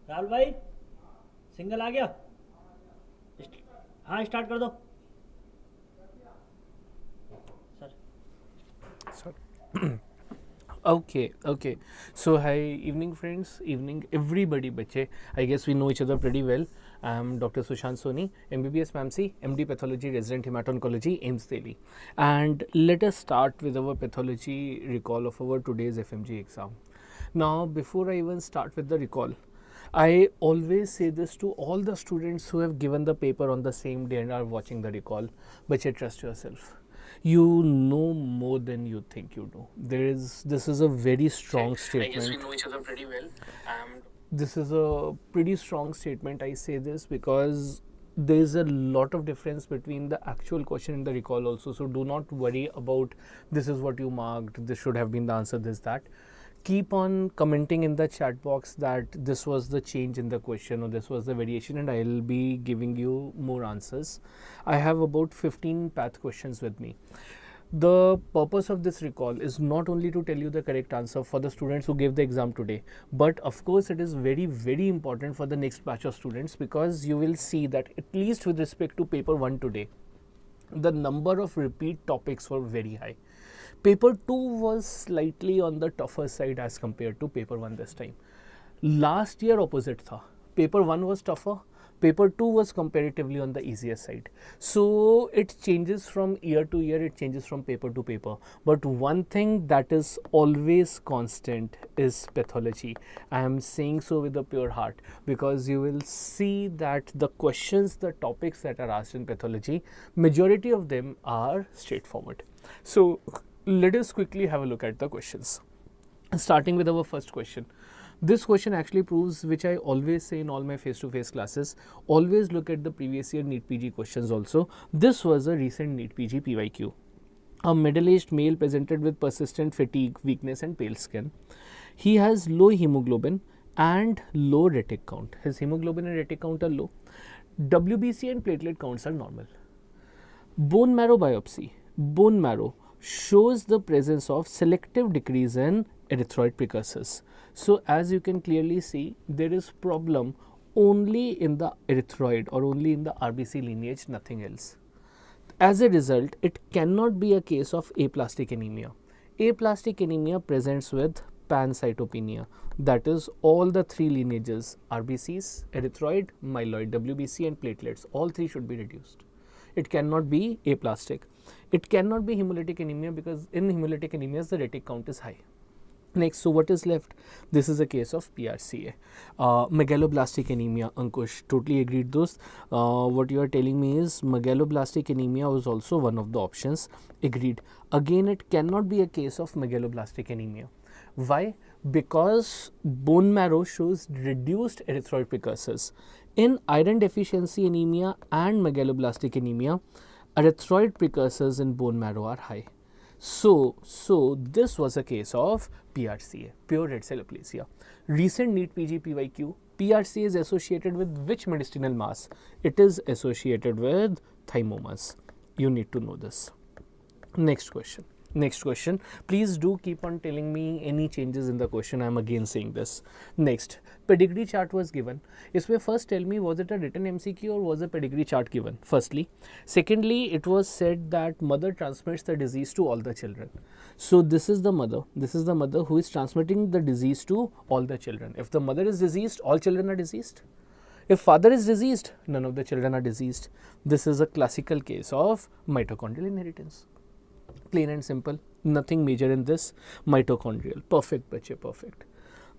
राहुल भाई सिंगल आ गया। हाँ स्टार्ट कर दो sir. Okay. So, hi, evening friends, evening everybody, bache. I guess we know each other pretty well. I'm Dr. Sushant Soni, MBBS PAMC, MD Pathology, Resident Hemato-Oncology, AIMS Delhi. And let us start with our pathology recall of our today's FMGE exam. Now, before I even start with the recall, I always say this to all the students who have given the paper on the same day and are watching the recall. Bache, trust yourself. You know more than you think you know. This is a very strong statement. I guess we know each other pretty well. This is a pretty strong statement. I say this because there is a lot of difference between the actual question and the recall also. So do not worry about this is what you marked, this should have been the answer, this, that. Keep on commenting in the chat box that this was the change in the question or this was the variation, and I'll be giving you more answers. I have about 15 path questions with me. The purpose of this recall is not only to tell you the correct answer for the students who gave the exam today, but of course it is very important for the next batch of students, because you will see that at least with respect to paper 1 today, the number of repeat topics were very high. Paper 2 was slightly on the tougher side as compared to paper 1 this time. Last year opposite tha. Paper 1 was tougher, paper 2 was comparatively on the easier side. So it changes from year to year, it changes from paper to paper. But one thing that is always constant is pathology. I am saying so with a pure heart, because you will see that the questions, the topics that are asked in pathology, majority of them are straightforward. So let us quickly have a look at the questions. Starting with our first question. This question actually proves, which I always say in all my face-to-face classes, always look at the previous year NEET-PG questions also. This was a recent NEET-PG PYQ. A middle-aged male presented with persistent fatigue, weakness and pale skin. He has low hemoglobin and low retic count. His hemoglobin and retic count are low. WBC and platelet counts are normal. Bone marrow biopsy. Bone marrow shows the presence of selective decrease in erythroid precursors. So as you can clearly see, there is problem only in the erythroid or only in the RBC lineage, nothing else. As a result, it cannot be a case of aplastic anemia. Aplastic anemia presents with pancytopenia, that is all the three lineages, RBCs, erythroid, myeloid, WBC and platelets, all three should be reduced. It cannot be aplastic. It cannot be hemolytic anemia, because in hemolytic anemias the retic count is high. Next, so what is left? This is a case of PRCA. Megaloblastic anemia, Ankush, totally agreed those. What you are telling me is megaloblastic anemia was also one of the options. Agreed. Again, it cannot be a case of megaloblastic anemia. Why? Because bone marrow shows reduced erythroid precursors. In iron deficiency anemia and megaloblastic anemia, erythroid precursors in bone marrow are high. So this was a case of PRCA, pure red cell aplasia. Recent NEET-PG PYQ, PRCA is associated with which mediastinal mass? It is associated with thymomas. You need to know this. Next question. Please do keep on telling me any changes in the question. I am again saying this. Next, pedigree chart was given. Isme first tell me, was it a written MCQ or was a pedigree chart given? Firstly. Secondly, it was said that mother transmits the disease to all the children. So this is the mother. This is the mother who is transmitting the disease to all the children. If the mother is diseased, all children are diseased. If father is diseased, none of the children are diseased. This is a classical case of mitochondrial inheritance. Plain and simple, nothing major in this. Mitochondrial, perfect bache, perfect.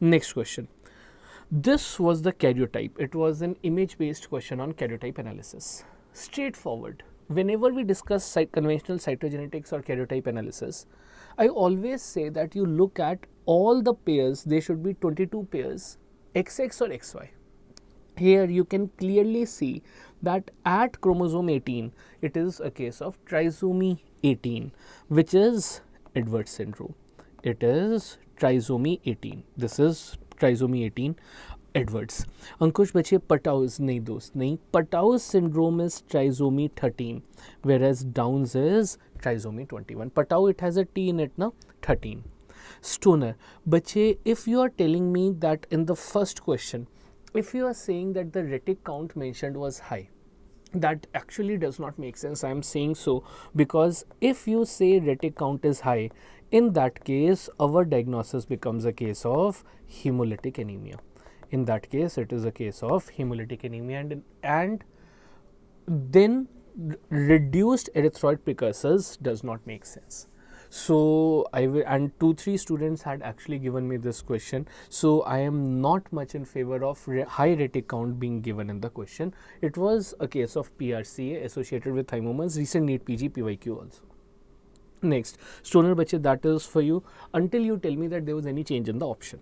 Next question. This was the karyotype. It was an image based question on karyotype analysis. Straightforward. Whenever we discuss conventional cytogenetics or karyotype analysis, I always say that you look at all the pairs. They should be 22 pairs, XX or XY. Here you can clearly see that at chromosome 18, it is a case of trisomy 18, which is Edwards syndrome. It is trisomy 18. This is trisomy 18 Edwards. Ankush bache, Patau's nahi dost, nahi. Patau's syndrome is trisomy 13, whereas Downs is trisomy 21. Patau, it has a T in it now, 13. Stoner, bache, if you are telling me that in the first question, if you are saying that the retic count mentioned was high, that actually does not make sense. I am saying so because if you say retic count is high, in that case our diagnosis becomes a case of hemolytic anemia. In that case it is a case of hemolytic anemia, and then reduced erythroid precursors does not make sense. So and 2-3 students had actually given me this question, so I am not much in favor of high retic count being given in the question. It was a case of PRCA associated with thymomas, recent NEET-PG PYQ also. Next, stoner bache, that is for you until you tell me that there was any change in the option.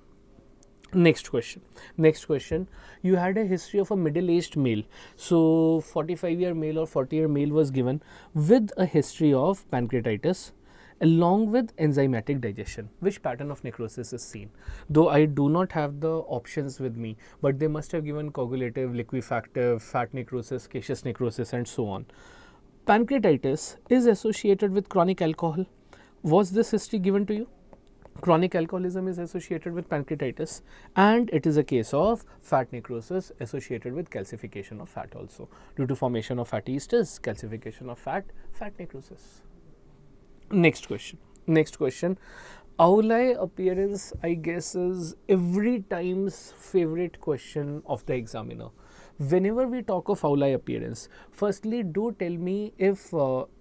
Next question, you had a history of a middle-aged male, so 45-year male or 40-year male was given with a history of pancreatitis along with enzymatic digestion. Which pattern of necrosis is seen? Though I do not have the options with me, but they must have given coagulative, liquefactive, fat necrosis, caseous necrosis and so on. Pancreatitis is associated with chronic alcohol. Was this history given to you? Chronic alcoholism is associated with pancreatitis, and it is a case of fat necrosis associated with calcification of fat also. Due to formation of fatty esters, calcification of fat necrosis. Next question. Aulai appearance, I guess, is every time's favorite question of the examiner. Whenever we talk of Aulai appearance, firstly do tell me if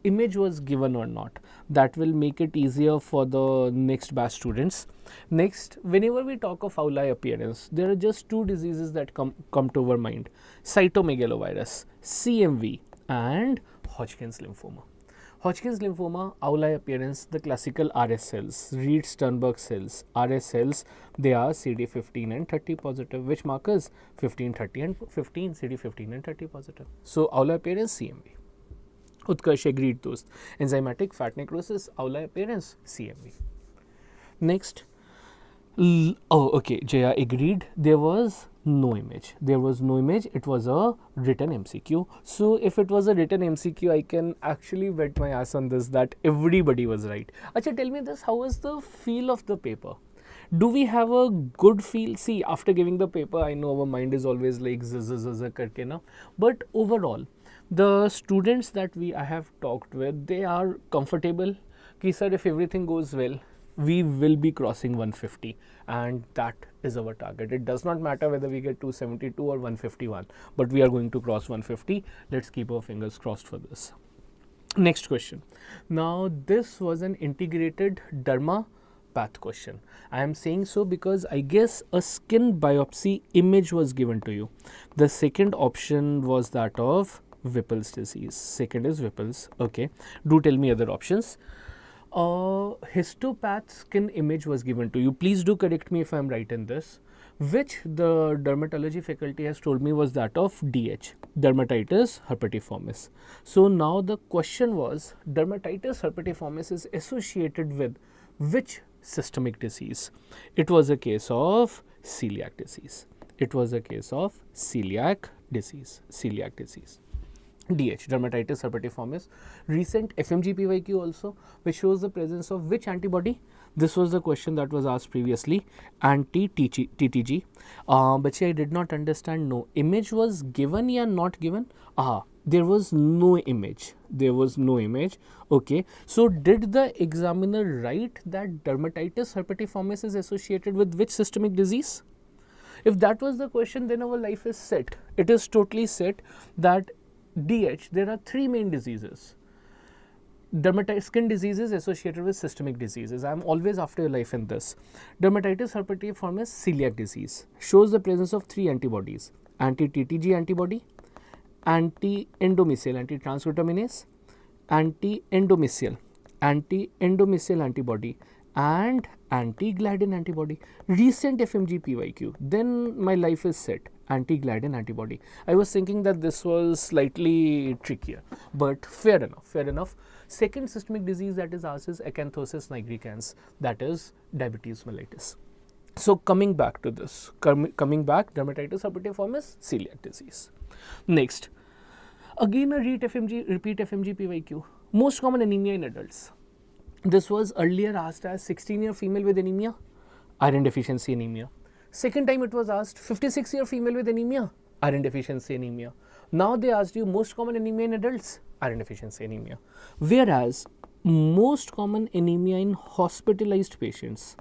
image was given or not. That will make it easier for the next batch students. Next, whenever we talk of Aulai appearance, there are just 2 diseases that come to our mind: cytomegalovirus, CMV, and Hodgkin's lymphoma. Hodgkin's lymphoma, Aulai appearance, the classical RS cells, Reed-Sternberg cells, RS cells, they are CD15 and 30 positive. Which markers? 15, 30 and 15, CD15 and 30 positive. So, Aulai appearance, CMV. Utkarsh agreed dost. Enzymatic fat necrosis, Aulai appearance, CMV. Next. Okay, Jaya agreed. There was no image. It was a written MCQ. So if it was a written MCQ, I can actually bet my ass on this that everybody was right. Acha, tell me this, how was the feel of the paper? Do we have a good feel? See, after giving the paper, I know our mind is always like karke na. But overall, the students that I have talked with, they are comfortable. Ki sir, if everything goes well, we will be crossing 150, and that is our target. It does not matter whether we get 272 or 151, but we are going to cross 150. Let's keep our fingers crossed for this. Next question. Now, this was an integrated derma path question. I am saying so because I guess a skin biopsy image was given to you. The second option was that of Whipple's disease. Second is Whipple's. Okay. Do tell me other options. Histopath skin image was given to you. Please do correct me if I am right in this. Which the dermatology faculty has told me was that of DH, dermatitis herpetiformis. So now the question was, dermatitis herpetiformis is associated with which systemic disease? It was a case of celiac disease. DH, dermatitis herpetiformis. Recent FMGE PYQ also, which shows the presence of which antibody? This was the question that was asked previously, anti-TTG. But I did not understand. No image was given or not given? There was no image. Okay. So did the examiner write that dermatitis herpetiformis is associated with which systemic disease? If that was the question, then our life is set. It is totally set that DH, there are 3 main diseases. Skin diseases associated with systemic diseases. I am always after your life in this. Dermatitis herpetiformis, celiac disease, shows the presence of 3 antibodies: anti-TTG antibody, anti-endomysial, anti-transglutaminase, anti-endomysial antibody, and anti-gliadin antibody. Recent FMGE PYQ. Then my life is set. Anti-gliadin antibody. I was thinking that this was slightly trickier, but fair enough. Second systemic disease that is asked is acanthosis nigricans, that is diabetes mellitus. So coming back to this, dermatitis herpetiformis, celiac disease. Next, again a repeat FMGE PYQ. Most common anemia in adults. This was earlier asked as 16-year female with anemia, iron deficiency anemia. Second time it was asked 56-year female with anemia, iron deficiency anemia. Now they asked you most common anemia in adults, iron deficiency anemia. Whereas most common anemia in hospitalized patients,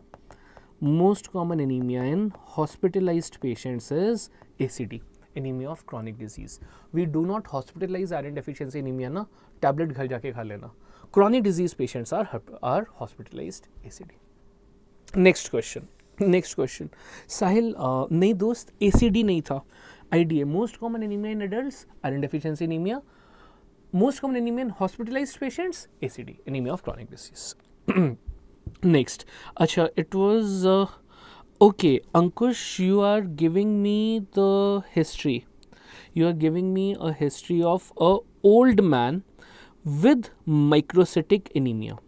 most common anemia in hospitalized patients is ACD, anemia of chronic disease. We do not hospitalize iron deficiency anemia na, tablet ghar jaake kha lena. Chronic disease patients are hospitalized ACD. Next question. Sahil, नहीं दोस्त, ACD नहीं था. IDA, most common anemia in adults, iron deficiency anemia. Most common anemia in hospitalized patients, ACD, anemia of chronic disease. Next, acha, it was okay. Ankush, you are giving me the history. You are giving me a history of a old man with microcytic anemia.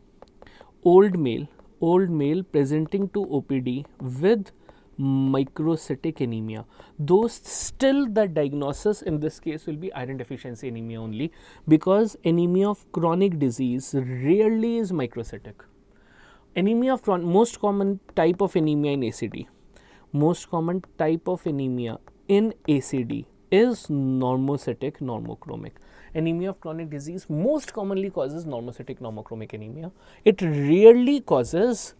Old male presenting to OPD with microcytic anemia. Those still the diagnosis in this case will be iron deficiency anemia only, because anemia of chronic disease rarely is microcytic. Anemia of most common type of anemia in ACD. Most common type of anemia in ACD is normocytic normochromic. Anemia of chronic disease most commonly causes normocytic normochromic anemia. It rarely causes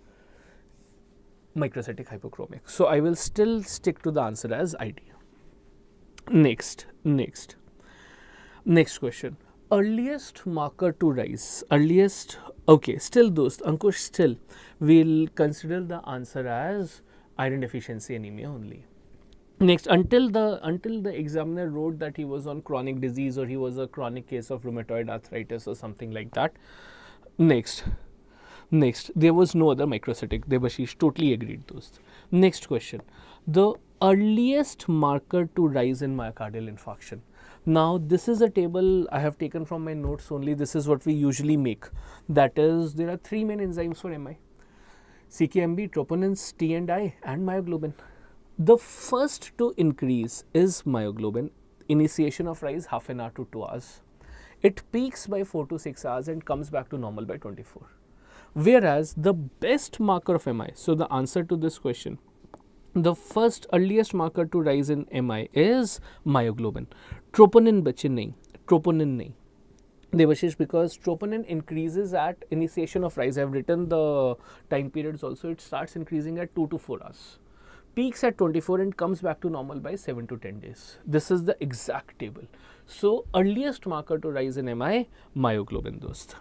microcytic hypochromic. So I will still stick to the answer as idea. Next question. Earliest marker to rise. Okay, still dost, Ankush, still we'll consider the answer as iron deficiency anemia only. Next, until the examiner wrote that he was on chronic disease or he was a chronic case of rheumatoid arthritis or something like that. Next, there was no other microcytic. Debashish totally agreed, dost. Next question. The earliest marker to rise in myocardial infarction. Now, this is a table I have taken from my notes only. This is what we usually make. That is, there are three main enzymes for MI. CKMB, troponins, T and I, and myoglobin. The first to increase is myoglobin. Initiation of rise half an hour to 2 hours. It peaks by 4 to 6 hours and comes back to normal by 24. Whereas the best marker of MI, so the answer to this question, the first earliest marker to rise in MI is myoglobin. Troponin bache nahi. Troponin nahi. Devashish, because troponin increases at initiation of rise. I have written the time periods also. It starts increasing at 2 to 4 hours. Peaks at 24 and comes back to normal by 7 to 10 days. This is the exact table. So, earliest marker to rise in MI, myoglobin, dost.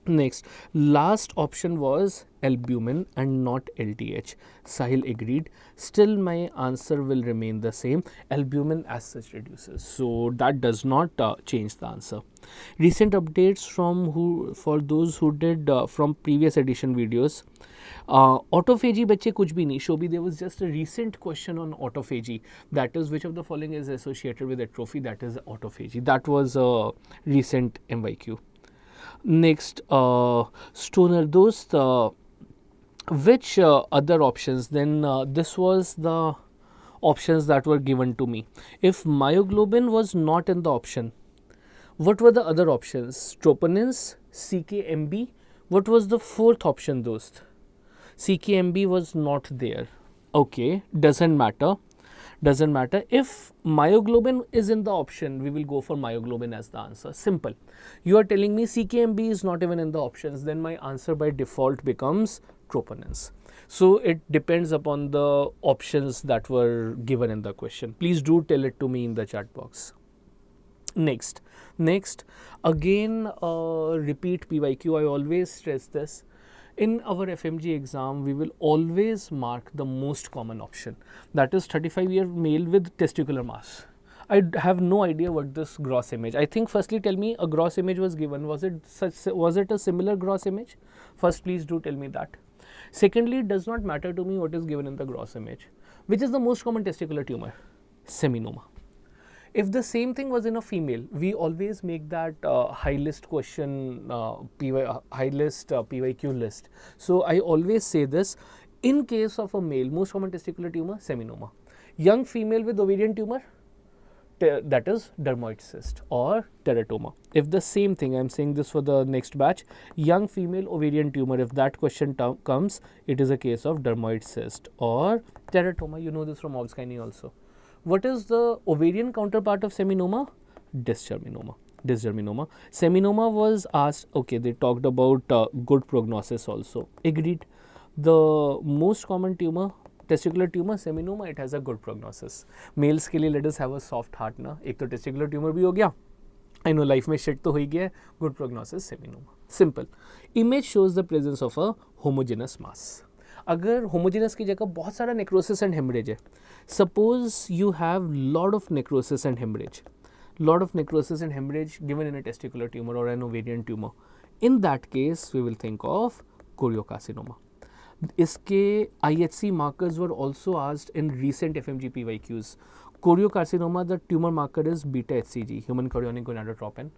Next, last option was albumin and not LDH. Sahil agreed. Still, my answer will remain the same. Albumin as such reduces, so that does not change the answer. Recent updates for those who did from previous edition videos. Autophagy बच्चे कुछ भी नहीं. Shobi, there was just a recent question on autophagy. That is, which of the following is associated with atrophy? That is autophagy. That was a recent MYQ. Next, Stoner dost, which other options? Then this was the options that were given to me. If myoglobin was not in the option, what were the other options? Troponins, CKMB. What was the fourth option, dost? CKMB was not there. Okay, doesn't matter. If myoglobin is in the option, we will go for myoglobin as the answer. Simple. You are telling me CKMB is not even in the options, then my answer by default becomes troponins. So it depends upon the options that were given in the question. Please do tell it to me in the chat box. Next, again repeat PYQ. I always stress this. In our FMG exam, we will always mark the most common option. That is 35-year male with testicular mass. I have no idea what this gross image. I think firstly tell me a gross image was given. Was it a similar gross image? First, please do tell me that. Secondly, it does not matter to me what is given in the gross image. Which is the most common testicular tumor? Seminoma. If the same thing was in a female, we always make that high list question, high list PYQ list. So I always say this: in case of a male, most common testicular tumor, seminoma. Young female with ovarian tumor, that is dermoid cyst or teratoma. If the same thing, I am saying this for the next batch, young female ovarian tumor, if that question comes, it is a case of dermoid cyst or Teratoma, you know this from obsgyne also. What is the ovarian counterpart of seminoma? Dysgerminoma. Dysgerminoma. Seminoma was asked, okay, they talked about good prognosis also. Agreed. The most common tumor, testicular tumor, seminoma, it has a good prognosis. Males के लिए let us have a soft heart ना. एक तो testicular tumor भी हो गया. I know life में shit तो हो ही गया है. Good prognosis, seminoma. Simple. Image shows the presence of a homogeneous mass. अगर homogeneous की जगह बहुत सारा necrosis and hemorrhage है, suppose you have lot of necrosis and hemorrhage, lot of necrosis and hemorrhage given in a testicular tumor or an ovarian tumor. In that case, we will think of choriocarcinoma. इसके IHC markers were also asked in recent FMGE PYQs. Choriocarcinoma, the tumor marker is beta HCG, human chorionic gonadotropin.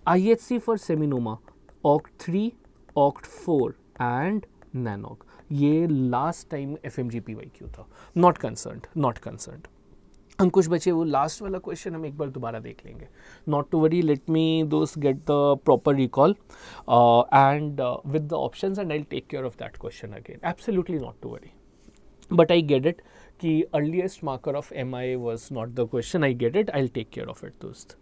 IHC for seminoma, OCT3, OCT4 and NANOG. ये last time FMGE PYQ था. Not concerned, not concerned. अंकुश बचे वो last वाला question हम एक बार दोबारा देख लेंगे. Not to worry, let me दोस्त get the proper recall and with the options and I will take care of that question again. Absolutely not to worry, but I get it कि earliest marker of MI was not the question. I get it, I'll take care of it दोस्त.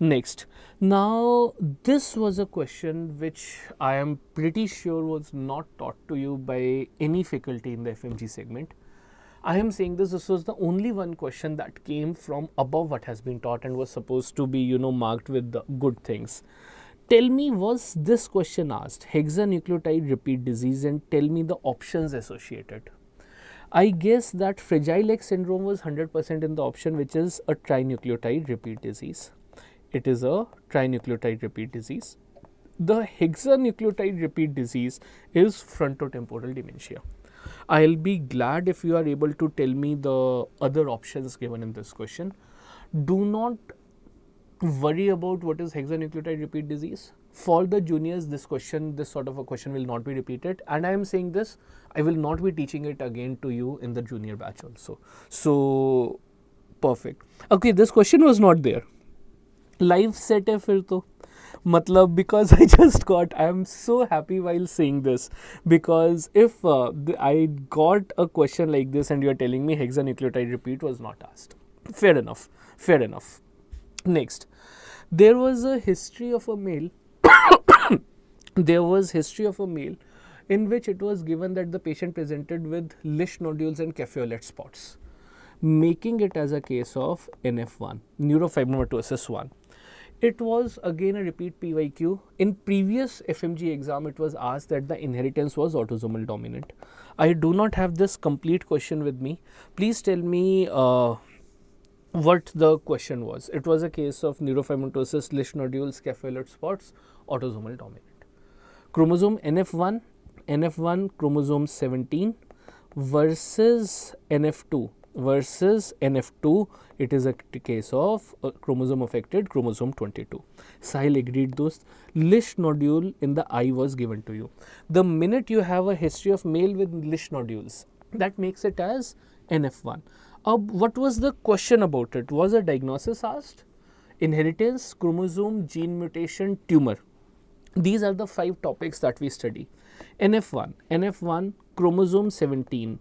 Next, now this was a question which I am pretty sure was not taught to you by any faculty in the FMG segment. I am saying this was the only one question that came from above what has been taught and was supposed to be, marked with the good things. Tell me, was this question asked, hexanucleotide repeat disease, and tell me the options associated. I guess that Fragile X syndrome was 100% in the option, which is a trinucleotide repeat disease. It is a trinucleotide repeat disease. The hexanucleotide repeat disease is frontotemporal dementia. I'll be glad if you are able to tell me the other options given in this question. Do not worry about what is hexanucleotide repeat disease. For the juniors, this sort of a question will not be repeated, and I am saying this, I will not be teaching it again to you in the junior batch also. So, perfect. Okay, this question was not there. Live set hai fir to. Matlab, because I am so happy while saying this, because if I got a question like this and you are telling me hexanucleotide repeat was not asked. Fair enough, fair enough. Next, there was a history of a male, in which it was given that the patient presented with Lish nodules and caffeolate spots, making it as a case of NF1, neurofibromatosis 1. It was again a repeat PYQ. In previous FMG exam, it was asked that the inheritance was autosomal dominant. I do not have this complete question with me. Please tell me what the question was. It was a case of neurofibromatosis, Lish nodules, caffeolate spots, autosomal dominant. Chromosome NF1 chromosome 17 versus NF2. It is a case of chromosome affected, chromosome 22. Sahil agreed, dost. Lish nodule in the eye was given to you. The minute you have a history of male with Lish nodules, that makes it as NF1. What was the question about it? Was a diagnosis asked? Inheritance, chromosome, gene mutation, tumor. These are the 5 topics that we study. NF1, chromosome 17,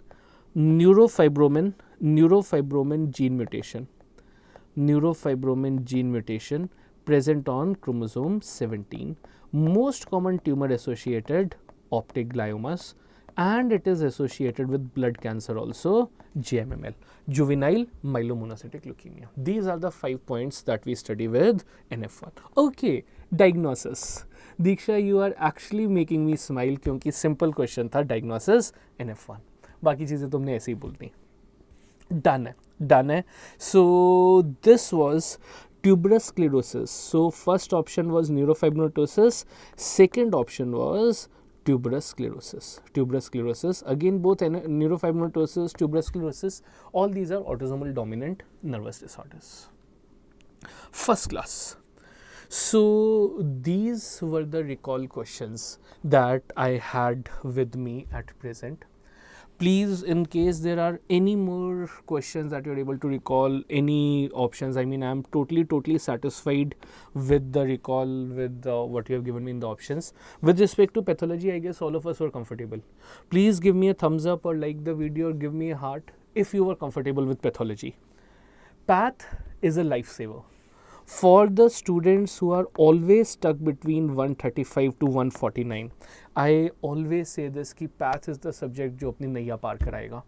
neurofibromin gene mutation present on chromosome 17. Most common tumor associated optic gliomas, and it is associated with blood cancer also, JMML, juvenile myelomonocytic leukemia. These are the 5 points that we study with NF1. Okay, diagnosis. Diksha, you are actually making me smile क्योंकि simple question था diagnosis NF1. बाकी चीज़ें तुमने ऐसे ही बोल दी. Done है. So this was tuberous sclerosis. So first option was neurofibromatosis. Second option was tuberous sclerosis. Again, both neurofibromatosis, tuberous sclerosis, all these are autosomal dominant nervous disorders. First class. So these were the recall questions that I had with me at present. Please, in case there are any more questions that you're able to recall, any options, I mean, I'm totally satisfied with the recall, with what you have given me in the options. With respect to pathology, I guess all of us were comfortable. Please give me a thumbs up or like the video or give me a heart if you were comfortable with pathology. Path is a lifesaver. For the students who are always stuck between 135 to 149, I always say this कि path is the subject जो अपनी नैया पार कराएगा.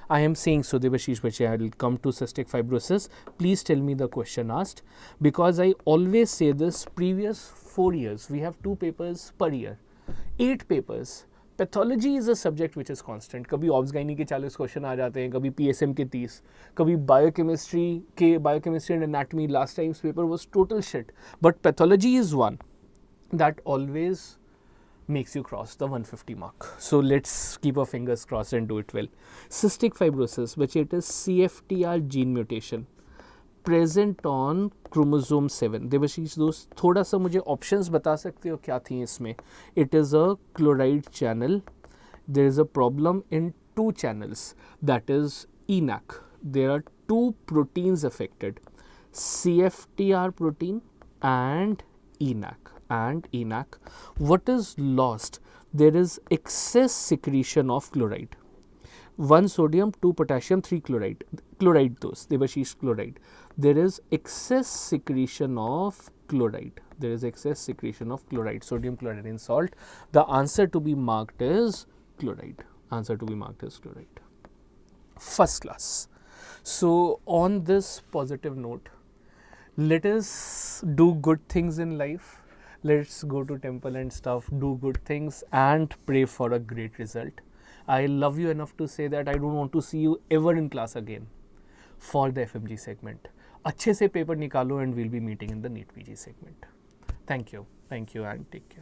I am saying so, Devashish Bache, I will come to cystic fibrosis. Please tell me the question asked, because I always say this. Previous 4 years, we have 2 papers per year, 8 papers. Pathology is a subject which is constant. कभी obs gynae के 40 question आ जाते हैं, कभी PSM के 30, कभी biochemistry and anatomy. Last times paper was total shit, but pathology is one that always makes you cross the 150 mark. So let's keep our fingers crossed and do it well. Cystic fibrosis, which it is CFTR gene mutation present on chromosome 7. Devashish दोस्त, थोड़ा सा मुझे options बता सकते हो क्या थी इसमें? It is a chloride channel. There is a problem in 2 channels, that is ENaC. There are 2 proteins affected, CFTR protein and ENaC. What is lost? There is excess secretion of chloride. 1 sodium, 2 potassium, 3 chloride. Chloride those, Devashish chloride. There is excess secretion of chloride. Sodium chloride in salt. The answer to be marked is chloride. First class. So on this positive note, let us do good things in life. Let's go to temple and stuff, do good things and pray for a great result. I love you enough to say that I don't want to see you ever in class again for the FMG segment. अच्छे से paper निकालो and we'll be meeting in the NEET-PG segment. Thank you and take care.